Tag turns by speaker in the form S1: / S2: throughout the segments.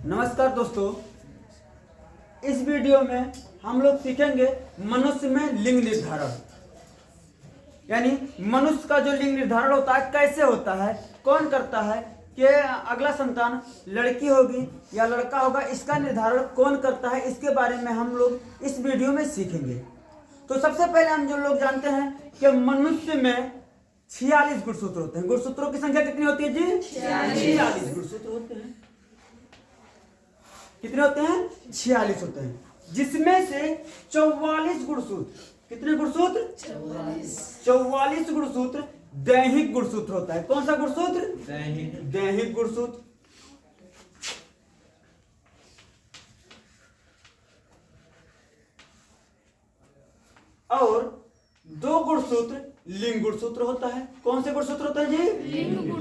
S1: नमस्कार दोस्तों, इस वीडियो में हम लोग सीखेंगे मनुष्य में लिंग निर्धारण, यानी मनुष्य का जो लिंग निर्धारण होता है कैसे होता है, कौन करता है, कि अगला संतान लड़की होगी या लड़का होगा, इसका निर्धारण कौन करता है, इसके बारे में हम लोग इस वीडियो में सीखेंगे। तो सबसे पहले हम जो लोग जानते हैं कि मनुष्य में 46 गुणसूत्र होते हैं। गुणसूत्रों की संख्या कितनी होती है जी? 46 गुणसूत्र होते हैं। कितने होते हैं? 46 होते हैं, जिसमें से 44 गुणसूत्र, कितने गुणसूत्र? 44 गुणसूत्र दैहिक गुणसूत्र होता है। कौन सा गुणसूत्र? दैहिक गुणसूत्र। और 2 गुणसूत्र लिंग गुणसूत्र होता है। कौन से गुणसूत्र होता है जी?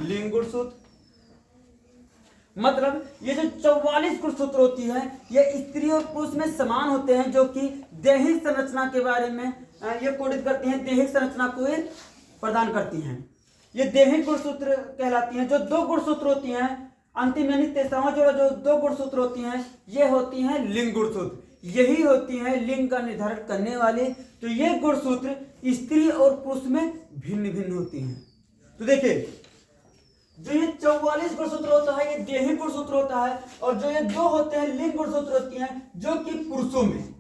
S1: लिंग गुणसूत्र। मतलब ये जो 44 गुणसूत्र होती है ये स्त्री और पुरुष में समान होते हैं, जो कि दैहिक संरचना के बारे में ये कोडित करती हैं, दैहिक संरचना को ये प्रदान करती हैं। ये दैहिक गुणसूत्र कहलाती हैं। जो 2 गुणसूत्र होती हैं अंतिम यानी तेसरा जो 2 गुणसूत्र होती हैं ये होती हैं लिंग गुणसूत्र। यही होती है लिंग का निर्धारण करने वाली। तो ये गुणसूत्र स्त्री और पुरुष में भिन्न भिन्न होती हैं। तो देखिए, जो ये 44 गुणसूत्र होता है ये दैहिक गुणसूत्र होता है, और जो ये 2 होते हैं लिंग गुणसूत्र होती हैं, जो कि पुरुषों में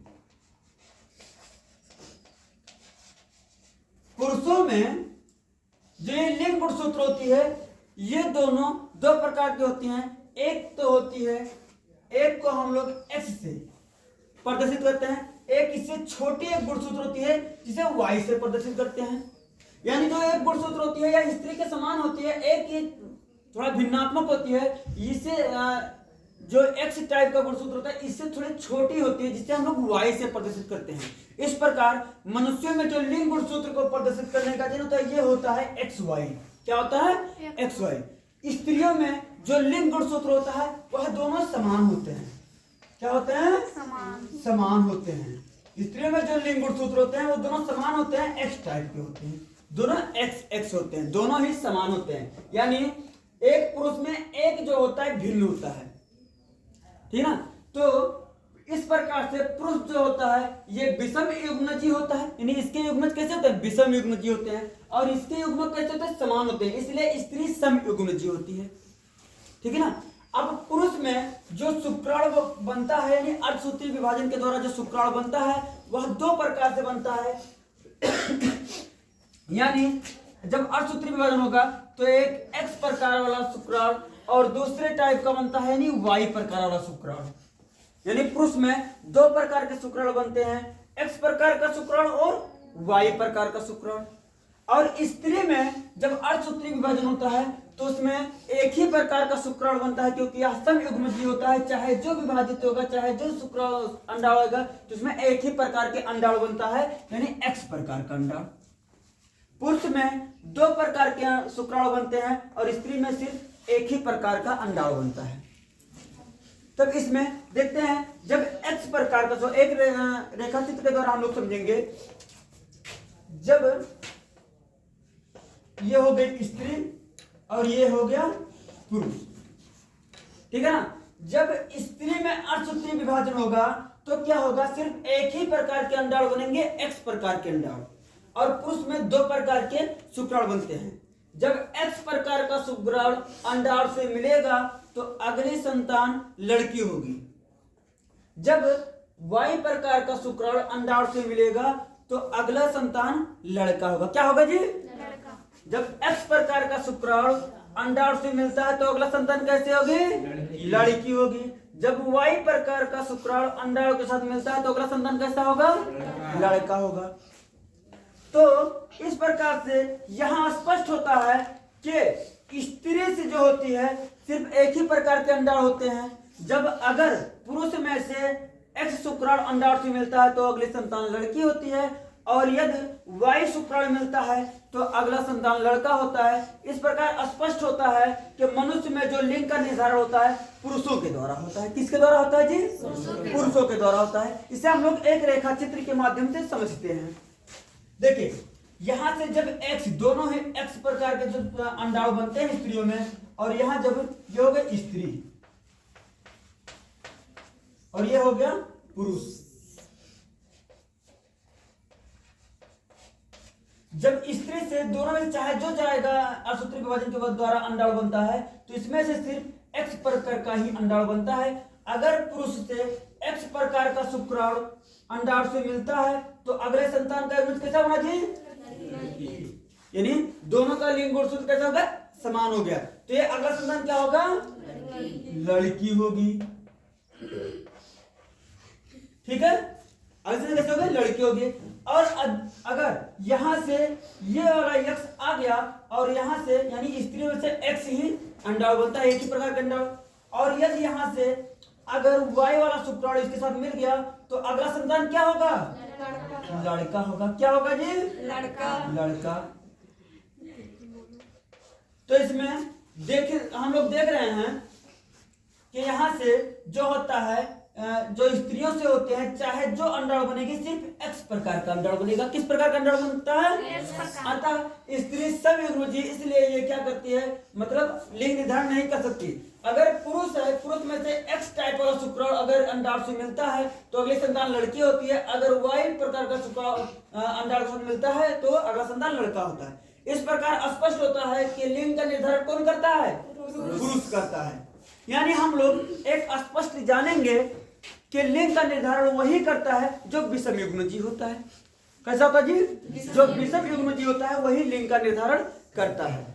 S1: जो ये लिंग गुणसूत्र होती है ये दोनों 2 प्रकार की होती हैं। एक तो होती है, एक को हम लोग एक्स से प्रदर्शित करते हैं, एक इससे छोटी एक गुणसूत्र होती है जिसे वाई से प्रदर्शित करते हैं। यानी जो एक गुणसूत्र होती है या स्त्री के समान होती है, एक थोड़ा भिन्नात्मक होती है, इसे जो एक्स टाइप का गुणसूत्र होता है इससे थोड़ी छोटी होती है, जिसे हम लोग वाई से प्रदर्शित करते हैं। इस प्रकार मनुष्यों में जो लिंग गुणसूत्र को प्रदर्शित करने का चिन्ह होता है ये होता है एक्स वाई। क्या होता है? X Y. स्त्रियों में जो लिंग गुणसूत्र होता है वह दोनों समान होते हैं। क्या होते हैं? समान होते हैं। स्त्रियों में जो लिंग गुणसूत्र होते हैं वो दोनों समान होते हैं, एक्स टाइप के होते हैं, दोनों एक्स एक्स होते हैं, दोनों ही समान होते हैं। यानी एक पुरुष में एक जो होता है भिन्न होता है, ठीक ना। तो इस प्रकार से पुरुष जो होता है ये विषम युग्मजी होता है, यानी इसके युग्मज कैसे होते हैं? विषम युग्मजी होते हैं, और इसके युग्मक कैसे होते हैं? समान होते हैं, इसलिए स्त्री सम युग्मजी होती है, ठीक है ना। अब पुरुष में जो शुक्राणु बनता है, यानी अर्धसूत्रीय विभाजन के द्वारा जो शुक्राणु बनता है वह 2 प्रकार से बनता है। यानी जब अर्धसूत्रीय विभाजन होगा तो एक एक्स प्रकार वाला शुक्राणु और दूसरे टाइप का बनता है यानी वाई प्रकार वाला शुक्राणु। यानी पुरुष में 2 प्रकार के शुक्राणु बनते हैं, एक्स प्रकार का शुक्राणु और वाई प्रकार का शुक्राणु। और स्त्री में जब अर्धसूत्रीय विभाजन होता है तो उसमें एक ही प्रकार का शुक्राणु बनता है, क्योंकि यह समयुग्मजी होता है। चाहे जो विभाजित होगा, चाहे जो शुक्राणु अंडाणु होगा, तो उसमें एक ही प्रकार के अंडाणु बनता है, यानी एक्स प्रकार का अंडाणु। पुरुष में 2 प्रकार के शुक्राणु बनते हैं और स्त्री में सिर्फ एक ही प्रकार का अंडाणु बनता है। तब इसमें देखते हैं जब एक्स प्रकार का, तो एक रेखा चित्र के द्वारा हम लोग समझेंगे। जब ये हो गई स्त्री और ये हो गया पुरुष, ठीक है ना। जब स्त्री में अर्धसूत्रीय विभाजन होगा तो क्या होगा? सिर्फ एक ही प्रकार के अंडाणु बनेंगे, एक्स प्रकार के अंडाणु, और पुरुष में 2 प्रकार के शुक्राणु बनते हैं। जब एक्स प्रकार का शुक्राणु अंडाणु से मिलेगा तो अगली संतान लड़की होगी। जब वाई प्रकार का शुक्राणु अंडाणु से मिलेगा तो अगला संतान लड़का होगा। क्या होगा जी? लड़का। जब एक्स प्रकार का शुक्राणु अंडाणु से मिलता है तो अगला संतान कैसे होगी? लड़की होगी। जब वाई प्रकार का शुक्राणु अंडाणु के साथ मिलता है तो अगला संतान कैसा होगा? लड़का होगा। तो इस प्रकार से यहां स्पष्ट होता है कि स्त्री से जो होती है सिर्फ एक ही प्रकार के अंडाणु होते हैं। जब अगर पुरुष में से एक्स शुक्राणु अंडाणु से मिलता है तो अगली संतान लड़की होती है, और यदि वाई शुक्राणु मिलता है तो अगला संतान लड़का होता है। इस प्रकार स्पष्ट होता है कि मनुष्य में जो लिंग का निर्धारण होता है पुरुषों के द्वारा होता है। किसके द्वारा होता है जी? पुरुषों के द्वारा होता है। इसे हम लोग एक रेखा चित्र के माध्यम से समझते हैं। देखिए, यहां से जब एक्स, दोनों ही एक्स प्रकार के जो अंडाणु बनते हैं स्त्रियों में, और यहां जब ये हो गए स्त्री, और ये हो गया पुरुष। जब स्त्री से दोनों में चाहे जो जाएगा अर्धसूत्री विभाजन के द्वारा अंडाणु बनता है, तो इसमें से सिर्फ एक्स प्रकार का ही अंडाणु बनता है। अगर पुरुष से एक्स प्रकार का शुक्राणु अंडाणु से मिलता है तो अगले संतान का युग्मज कैसा होना चाहिए, यानी दोनों का लिंग गुणसूत्र कैसा होगा, समान हो गया। तो ये अगला संतान क्या होगा, लड़की होगी। ठीक है, अगले संतान कैसे होगा, लड़की होगी। और अगर यहां से ये वाला एक्स आ गया और यहां से यानी स्त्री में से एक्स ही अंडाणु बनता है, एक ही प्रकार का अंडाणु। और यदि यहां से अगर वाई वाला शुक्राणु इसके साथ मिल गया तो अगला संतान क्या होगा, लड़का होगा। क्या होगा जी, लड़का। तो इसमें हम लोग देख रहे हैं कि यहां से जो होता है, जो स्त्रियों से होते हैं, चाहे जो अंडाणु बनेगी सिर्फ एक्स प्रकार का अंडाणु बनेगा। किस प्रकार का अंडाणु बनता है, अतः स्त्री समयुग्मजी, इसलिए ये क्या करती है, मतलब लिंग निर्धारण नहीं कर सकती। अगर पुरुष है, पुरुष में से एक्स टाइप वाला शुक्राणु अगर अंडाणु से मिलता है तो अगली संतान लड़की होती है। अगर वाई प्रकार का शुक्राणु अंडाणु से मिलता है तो अगला संतान लड़का होता है। इस प्रकार स्पष्ट होता है कि लिंग का निर्धारण कौन करता है, पुरुष करता है। यानी हम लोग एक स्पष्ट जानेंगे कि लिंग का निर्धारण वही करता है जो विषम युग्मजी होता है। कैसा होता है जी, जो विषम युग्मजी होता है वही लिंग का निर्धारण करता है।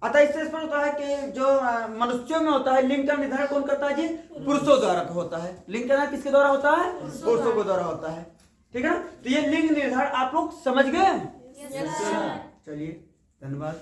S1: अतः इससे स्पष्ट होता है कि जो मनुष्यों में होता है लिंग का निर्धारण कौन करता है जी, पुरुषों द्वारा होता है। लिंग का निर्धारण किसके द्वारा होता है, पुरुषों के द्वारा होता है। ठीक है ना, तो ये लिंग निर्धारण आप लोग समझ गए। चलिए, धन्यवाद।